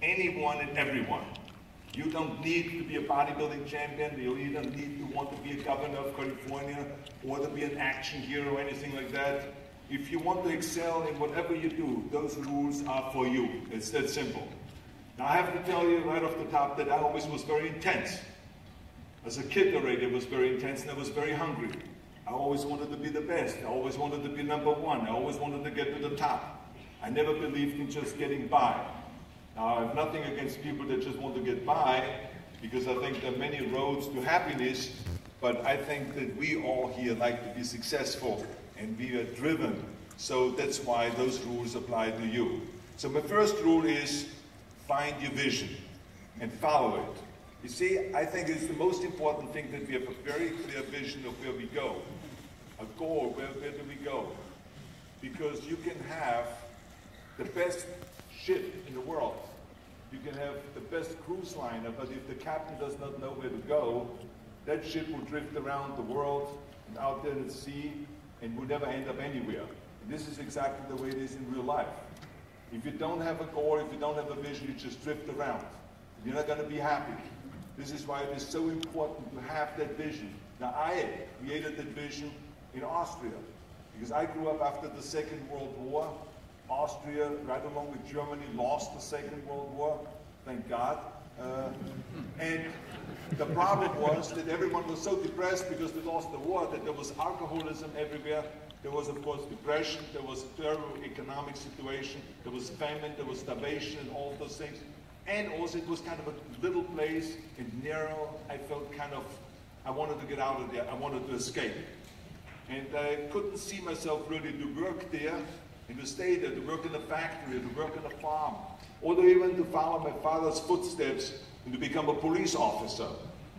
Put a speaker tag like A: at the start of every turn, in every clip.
A: anyone and everyone. You don't need to be a bodybuilding champion, you don't need to want to be a governor of California or to be an action hero or anything like that. If you want to excel in whatever you do, those rules are for you. It's that simple. Now I have to tell you right off the top that I always was very intense. As a kid already I was very intense and I was very hungry. I always wanted to be the best. I always wanted to be #1. I always wanted to get to the top. I never believed in just getting by. Now, I have nothing against people that just want to get by, because I think there are many roads to happiness, but I think that we all here like to be successful and we are driven. So that's why those rules apply to you. So my first rule is find your vision and follow it. You see, I think it's the most important thing that we have a very clear vision of where we go. A goal, where do we go? Because you can have the best ship in the world. You can have the best cruise liner, but if the captain does not know where to go, that ship will drift around the world and out there in the sea and will never end up anywhere. And this is exactly the way it is in real life. If you don't have a goal, if you don't have a vision, you just drift around. You're not going to be happy. This is why it is so important to have that vision. Now, I created that vision in Austria, because I grew up after the Second World War. Austria, right along with Germany, lost the Second World War, thank God. And the problem was that everyone was so depressed because they lost the war that there was alcoholism everywhere. There was, of course, depression. There was a terrible economic situation. There was famine. There was starvation and all those things. And also it was kind of a little place and narrow. I felt kind of, I wanted to get out of there. I wanted to escape. And I couldn't see myself really to work there and to stay there, to work in a factory, to work on a farm, or to even to follow my father's footsteps and to become a police officer.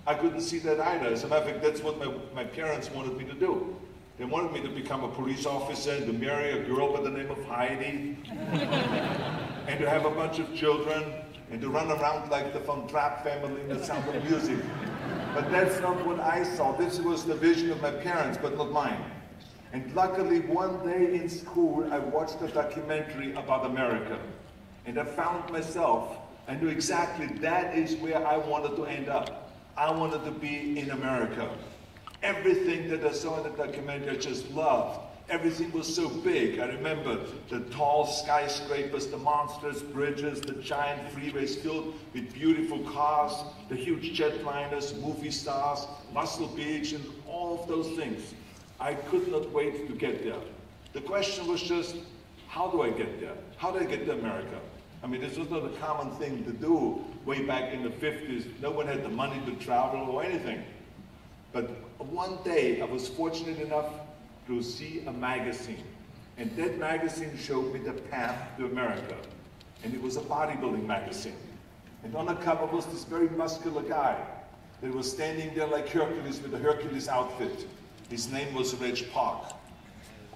A: I couldn't see that either. As a matter of fact, that's what my parents wanted me to do. They wanted me to become a police officer and to marry a girl by the name of Heidi and to have a bunch of children and to run around like the Von Trapp family in the Sound of Music. But that's not what I saw. This was the vision of my parents, but not mine. And luckily, one day in school, I watched a documentary about America. And I found myself, I knew exactly that is where I wanted to end up. I wanted to be in America. Everything that I saw in the documentary, I just loved. Everything was so big. I remember the tall skyscrapers, the monstrous bridges, the giant freeways filled with beautiful cars, the huge jetliners, movie stars, Muscle Beach, and all of those things. I could not wait to get there. The question was just, how do I get there? How do I get to America? I mean, this was not a common thing to do way back in the 50s. No one had the money to travel or anything. But one day, I was fortunate enough to see a magazine. And that magazine showed me the path to America. And it was a bodybuilding magazine. And on the cover was this very muscular guy that was standing there like Hercules with a Hercules outfit. His name was Reg Park.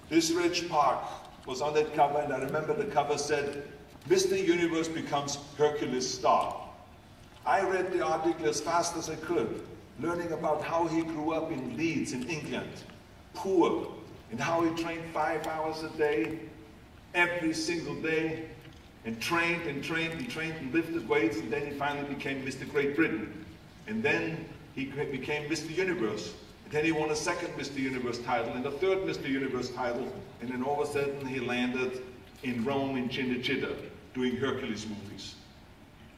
A: This Reg Park was on that cover, and I remember the cover said, Mr. Universe becomes Hercules star. I read the article as fast as I could, learning about how he grew up in Leeds in England, poor, and how he trained 5 hours a day, every single day, and trained and trained and trained and lifted weights, and then he finally became Mr. Great Britain. And then he became Mr. Universe. And then he won a second Mr. Universe title and a third Mr. Universe title, and then all of a sudden he landed in Rome in Cinecittà doing Hercules movies.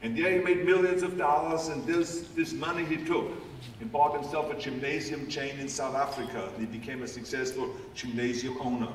A: And there he made millions of dollars, and this money he took and bought himself a gymnasium chain in South Africa. And he became a successful gymnasium owner.